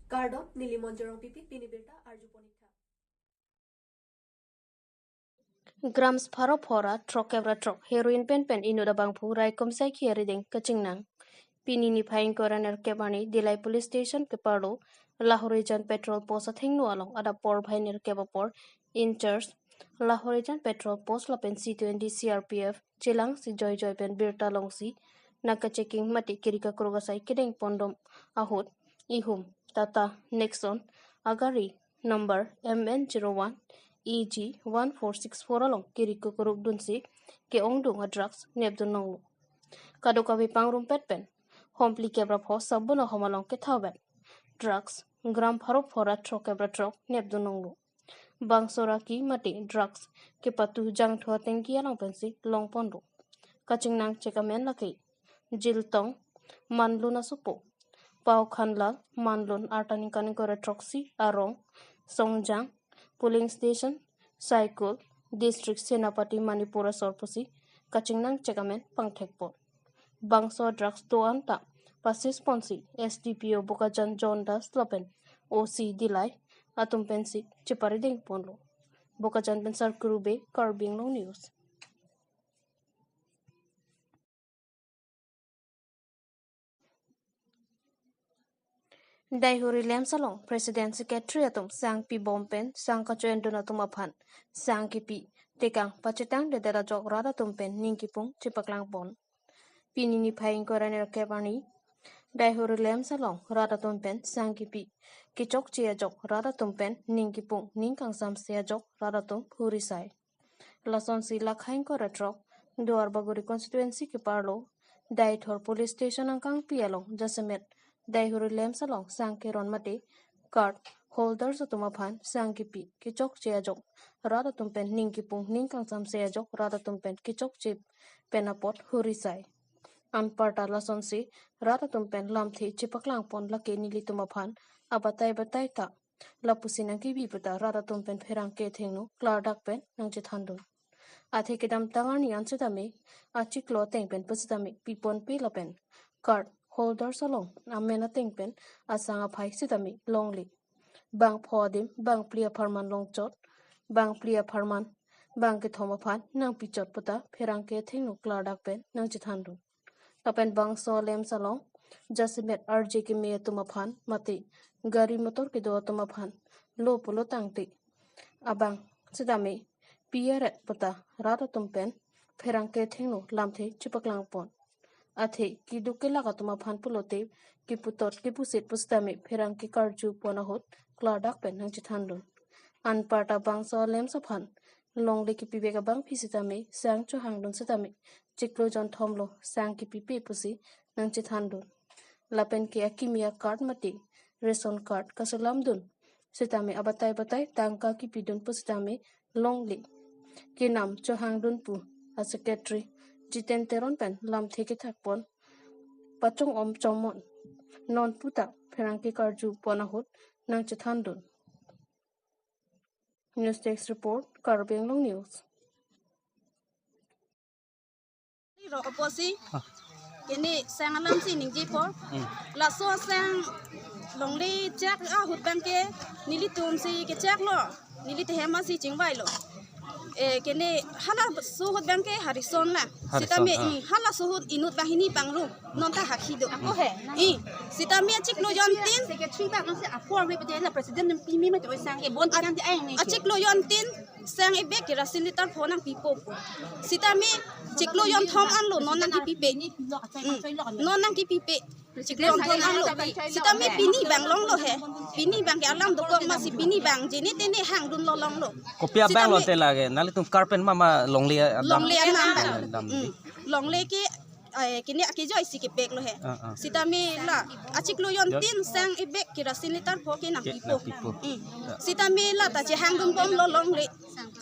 Kardo Nilimonjorong Pipi Pinibirta Arjuponita. Grams pharo phora trokevra trok heroin pen inuda bangphu rai komsai khiariding kachingnang pinini phaing koraner kebani dilai police station ke pardo Lahorijan petrol post athing nu along ada por bhainer kebapor in church Lahorijan petrol post la pen C20 CRPF chilang si joy pen birta longsi naka checking mati kirika krogasai kideng pondom ahut ihum tata nexon agari number MN01 EG 1464 along kiriku kuruk dunsi ke ongdung a drugs nebdun nonglu kadokabi pangrum petpen hompli kebra pho sabuna homalong ke thawen drugs gram pharo phora tro kebra tro nebdun nonglu bangsora ki mati drugs ke patu jang thwa tengki along pensi long pondu kachingnang chekamen lakai jiltong manluna supo pau khanla manlun artani kanin kore troxy arong songjang polling station cycle district senapati manipura sorposi kachingnang chekamen pangthekpo bangso drugs to anta pasis ponsi SDPO bokajan John Das Lopen OC Dilai atum pensi chipariding ponlo bokajan pensar kurube Karbi Anglong news. Daihuri lem salong President Secretary atum sang pi bompen sang kacuan donatum aphan sang kipi tekang pacetang de dera jok rada tumpen ningkipung cipaklang pon pinini phaing koraner kebani Daihuri lem salong rada tumpen sang kipi kichok chia jok rada tumpen ningkipung ningkang sam sia jok rada tum hurisai lason si lakhaing koratrok duar baguri constituency ki parlo Daithor police station angkang pialong jasemet Daihuri lem salong sang kiron mate card holders atumaphan sang kipi kichok chia jok rada tumpen ningkipung ningkang sam sia jok rada tumpen kichok chip penapot hurisai Anparta lason si rata tumpen lamthi chipaklang pon lake nili tumaphan abatai batai ta lapusinang ki biputa rata tumpen pherang ke thengnu klardak pen nangche thandun athe kedam tangani ansitame achiklo tengpen pusitame pipon pi lapen card holders along amena tengpen asanga phai sitame longli bang phodim bang plia pharman longchot bang plia pharman bang ke thomaphan nang pichot puta pherang ke thengnu klardak pen nangche thandun Tapen bang so lem salong jasimet RJ ki me tumaphan mati gari motor ki do tumaphan lo pulo tangti abang sidame pieret puta rata tumpen pherang ke thengno lamthe chipaklang pon athe ki duke laga tumaphan pulote ki putot ki pusit pustame pherang ki karju ponahot kladak pen nang chithandun anparta bang so lem sophan longle ki pibeka bang phisitame sang chu hangdun sitame chiklo jon thomlo sang ki pipe pusi nang chithandun lapen ki akimia card mati ration card kasalam dun sitame abatai batai tangka ki pidun pusitame longli ki nam chu hangdun pu a secretary jiten teron pen lam theke thakpon pachong om chomon non puta pherang ki karju ponahut nang chithandun News Desk Report, Karbi Anglong News. Oposi, kini sang alam si ning jipo, la so sang longli cek hut bangke, nili tum si ke cek lo, nili tehema si cingbai lo. Kini hala suhut bangke harison na, sita me hala suhut inut bahini pangru, nonta hakido. Aku he, sita me cik lo yontin. Secretary bang nasi apor we pada la presiden dan pimi macam sang ke bon kan ai ni. Cik lo yontin sang ibe kira silitar phonang pipo. Sita me cik lo yon thom an lo nonang ki pipe. Nonang ki pipe. Cik lo thom an lo. Sita me pini bang long lo he. Pini bang ke alam dokong masih pini bang jini tene hang dun lo long lo. Kopia bang lo te lage nali tum karpen mama longli dam. Longli ki kini akijo isi ki pek lo he. Sita me la acik lo yon tin sang ibe kira silitar pho ke nang pipo. Sita me la ta che hang dun pom lo long le.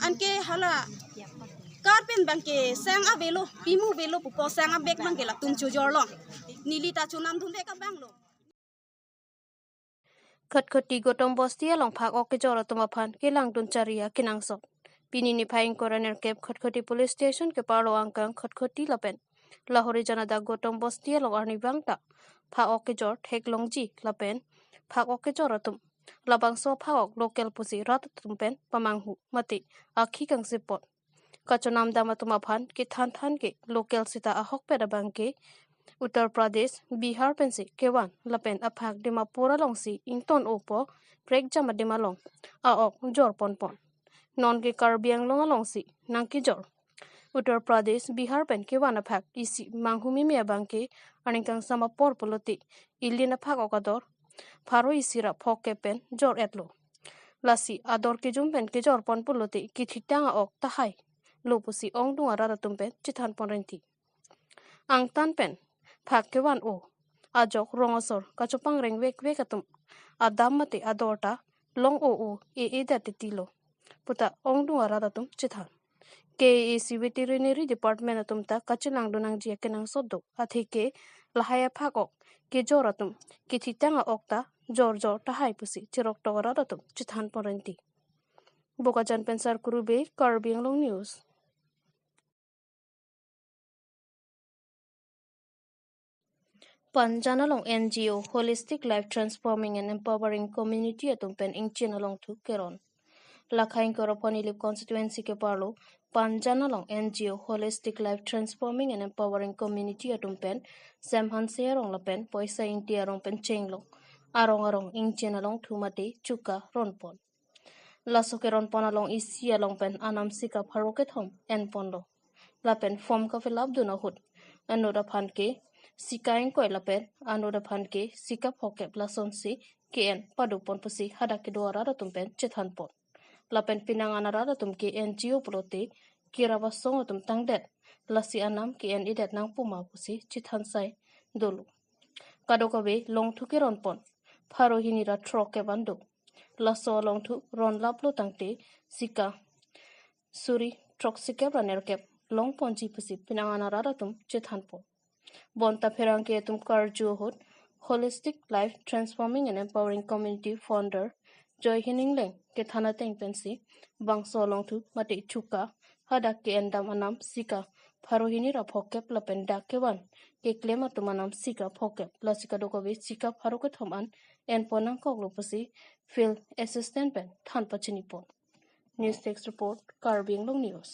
Anke hala karpen bangke sang avelo pimu velo pupo sang abek bangke la tum chujor lo nilita chunam dhunde ka bang lo Khat-khati gotom bostia long phak ok ke jora tumaphan ke lang dun charia kinang sok pinini phaing koraner kep khat-khati police station ke parlo angkang khat-khati lapen Lahore janada gotom bostia long arni bangta pha ok ke jor thek longji lapen phak ok ke joratum labang so phak ok local pusi ratatum pen pamanghu mati akhi kang sipot kachonam damatum aphan ke than ke local sita ahok peda bangke Uttar Pradesh Bihar pensi kewan lapen aphak dimapura longsi ington opo prek jama dimalong aok jor pon non ke Karbi Anglong alongsi nang ki jor Uttar Pradesh Bihar pen kewan aphak isi manghumi me bangke aningkang sama por poloti ilina phak okador pharo isira phok ke pen jor etlo lasi ador ke jumpen ke jor pon poloti ki thitanga ok tahai lopusi ong dunga rara tumpen chithan ponrenti ang tan pen phak kewan o ajok rongosor kachopang reng wek atum adam mate adorta long o e dati tilo puta ong dunga rara tum chithan KAC Veterinary Department atum ta kachilang dunang jia kenang sodo athike lahaya phakok ke joratum ke thitanga okta jor tahai pusi chirok togara ratum chithan porenti bokajan pensar kurube Karbi Anglong News Panjanalong NGO Holistic Life Transforming and Empowering Community atum pen ingchin along thu keron Lakhain Koroponi constituency ke parlo Panjanalong NGO Holistic Life Transforming and Empowering Community atumpen Samhan serong lapen poisa inti arong pen chenglong arong ingchen along thumati chuka ronpon Lasoke ronpon along isi along pen anam sika pharoket hom en pondo lapen form ka fill up duna hut anoda phanke sikaing koi lapen anoda phanke sika phokep lasonsi kn padupon pusi hadake doara ratumpen chethanpon lapen pinangan arada tum ke NGO prote kiraba song tum tangdet lasi anam ke en idet nang puma pusi chithansai dolu kadokabe long thu ke ronpon pharo hinira troke bandu laso long thu ron laplo tangte sika suri troxike ranerkep long ponji pusi pinangan arada tum chithanpon bonta pherangke tum karju hot holistic life transforming and empowering community founder Joy Hiningleng ke thana teng pensi bangso long thu mati chuka hada ke endam anam sika pharo hini ra phokep lapen dakewan ke klema tumanam sika phokep lasika dokobe sika pharo ke thoman en ponang koklo pasi field assistant pen than pachini pon news text report Karbi Anglong News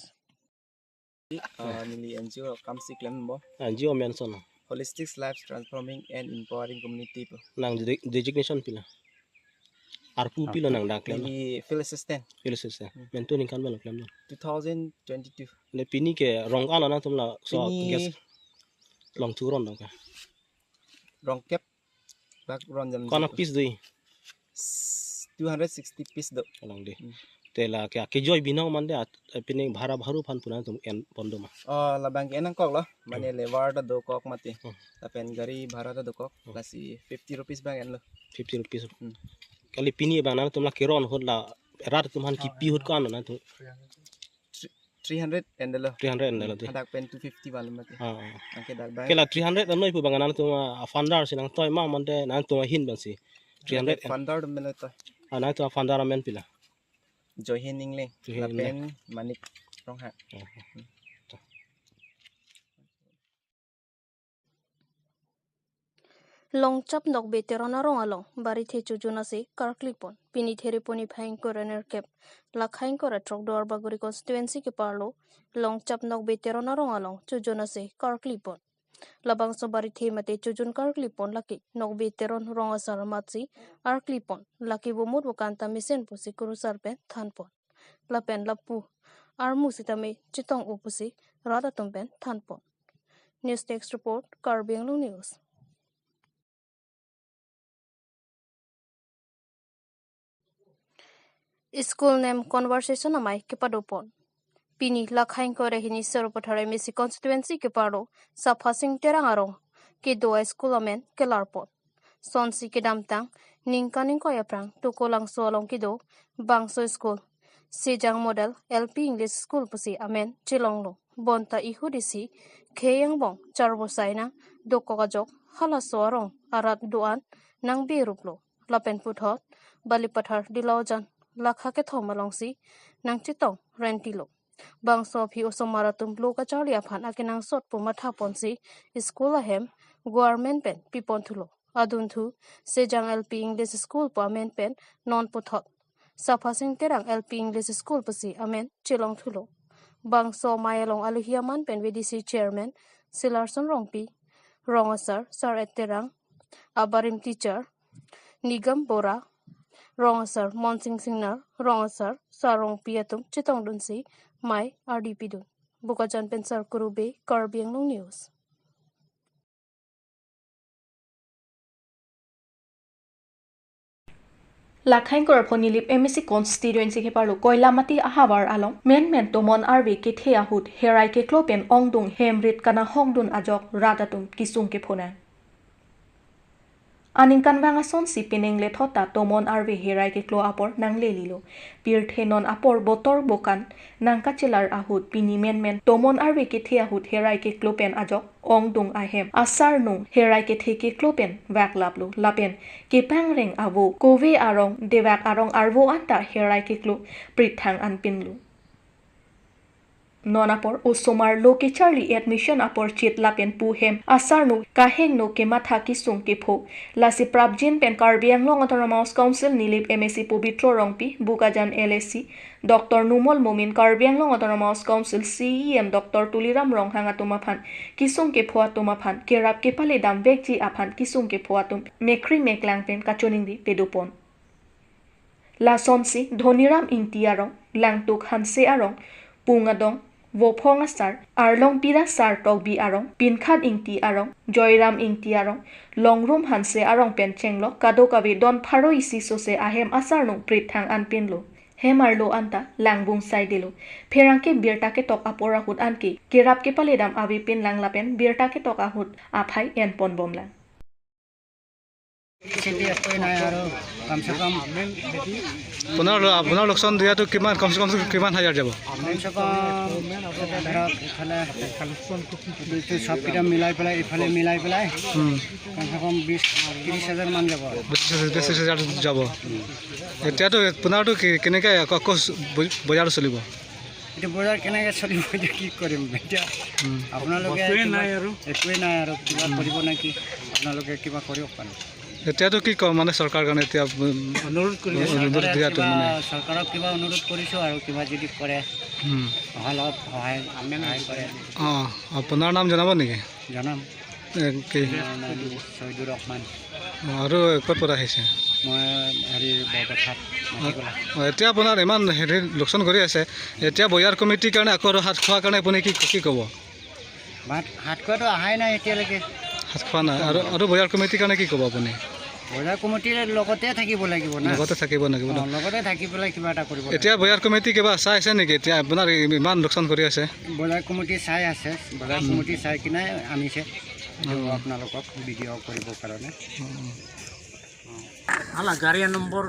Nili NGO kamsi klem bo NGO mention holistic life transforming and empowering community po nang designation pila arpu pila nang dak klem nili field assistant mentu ning kan balo klem 2022 le pini ke rong ana na tumla so Pini- guess long tu ron dong ka rong kep bak ron jam kana piece dui 260 piece do long de tela ke joy binang mande pini bhara bharu phan puna tum en pondo ma la bank enang kok lo mane levar da do kok mati tapen gari bhara da do kok lasi 50 rupees bang en lo 50 rupees kali pini bang na tumla keron hodla rat tumhan ki pi hod kan na tu 300 and lo 300 na de hadak pen 250 wal mati angke dak bang kela 300 anoi pu bang na tu fundar sinang toy ma mande na tu hin bang si 300 fundar mele to ana tu fundar men pila Joy Hiningleng Joy la Hiningleng. pen manik rong ha long chap nok veteran arong along bari the chujuna se karklipon pini there poni phaing koraner kep lakhaing kora trok dor baguri constituency ke parlo long chap nok veteran arong along chujuna se karklipon labang so bari the mate chujun karklipon laki nok veteran rong asar matsi arklipon laki bomur bukanta misen pusi kuru sarpen thanpon lapen lapu armu sitame chitong upusi rada tumpen thanpon news text report Karbi Anglong News School name conversation amai kepadopon. Pini lakhain kore hini seropathare misi constituency keparo sapasing terangaro ke doa school amen kelarpot. Sonsi ke damtang ningkaning koyaprang tukolang solong kido bangso school. Sejang model LP English school pusi amen chilonglo. Bonta ihudisi keyang bong charbosai na dokokajok hala soarong arat duan nang biruplo. Lapen puthot balipathar dilaujan lakha ke thomalongsi nang chitong rentilo bangso phi osomaratum bloka charlia phan akinang sot puma thaponsi school ahem government pen pipon thulo Aduntu sejang LP English School pa amen pen non puthot. Sapasing terang LP English School pasi amen chilong thulo. Bang so mayalong aluhiaman pen VDC chairman Silarson Rongpi. Rong sir at terang. Abarim teacher Nigam Bora. Wrong sir, Monsing Singer, wrong sir, Sarong Piatum, Chitong Dunsi, Mai, RDP Dun. Bukajan Pensar Kurube, Karbi Anglong News. Lakhain Korphoni Lip MSC constituency ke parlo Koilamati Ahawar Along men Tomon RV ke Thea Hut Herai ke Klopen Ongdung Hemrit Kana Hongdun Ajok Radatum Kisung ke Phona Aning kanwanga son si pineng lethota Tomon RV Herai ke Klo apor nang lelilo Pirthenon apor botor bokan nang kachilar ahut pini men Tomon RV ke Thea Hut Herai ke Klopen Ajok Ongdung Ahem Asar nung Herai ke The ke Klopen Wak Laplu Lapen ke pangreng avo Kove arong Devak arong arvo anta Herai ke Klo Prithang anpinlu Non apor usomar loke Charlie admission apor chit lapen puhem asar nu kaheng no ke matha ki sung ke pho lasi prabjin pen Karbi Anglong Autonomous Council nilip MSC Pubitro Rongpi Bukajan LSC Dr. Numol Momin Karbi Anglong Autonomous Council CEM Dr. Tuliram Ronghang atumaphan kisung ke pho atumaphan kerap ke pale dam vekji aphan kisung ke pho atum mekri meklang pen kachoning di pedopon La sonsi Dhoniram Intiarong Langtuk Hanse Arong Pungadong Wopong Asar Arlong Pira Sar Togbi Arong Pinkhat Ingti Arong Joyram Ingti Arong Longrum Hanse Arong Penchenglo Kadokavi Don Pharo isi sose ahem asar nung prithang anpinlo Hemarlo anta langbung saidelo Pherangke birtake tok apora hut anki kerap ke paledam avipin langlapen birtake tok ahut aphai enpon bomlang আপোনাৰ লোকচান দিয়াটো কিমান কমচে কম কিমান হাজাৰ যাব সবকেইটা মিলাই পেলাই ইফালে মিলাই পেলাই কমচে কম 20-30 হাজাৰ মান যাব 20-30 হাজাৰ যাব এতিয়াতো আপোনাৰতো কেনেকৈ আকৌ বজাৰ চলিব এটা বজাৰ কেনেকৈ চলিব এতিয়া কি কৰিম এতিয়া আপোনালোকে একোৱে নাই আৰু কিবা কৰিব নেকি আপোনালোকে কিবা কৰিব পাৰে এতিয়াতো কি কম মানে চৰকাৰ কাৰণে এতিয়া অনুৰোধ দিয়াটো মানে চৰকাৰক কিবা অনুৰোধ কৰিছোঁ আৰু কিবা যদি কৰে অলপ সহায় কৰে আপোনাৰ নাম জনাব নেকি জনাম কি চৈদুৰ ৰহমান আৰু ক'ৰ পৰা আহিছে মই হেৰি বৰপথাৰ এতিয়া আপোনাৰ ইমান হেৰি লোকচান কৰি আছে এতিয়া বজাৰ কমিটিৰ কাৰণে আকৌ হাত খোৱাৰ কাৰণে আপুনি কি ক'ব হাত খোৱাটো অহাই নাই এতিয়ালৈকে হাত খোৱা নাই আৰু বজাৰ কমিটিৰ কাৰণে কি ক'ব আপুনি বজাৰ কমিটিৰ লগতে থাকিব লাগিব না লগতে থাকিব লাগিব লগতে থাকি পেলাই কিবা এটা কৰিব এতিয়া বজাৰ কমিটি কিবা চাই আছে নেকি এতিয়া আপোনাৰ ইমান লোকচান কৰি আছে বজাৰ কমিটি চাই আছে বজাৰ কমিটি চাই কিনে আনিছে আপোনালোকক ভিডিঅ' কৰিবৰ কাৰণে গাড়ী নম্বৰ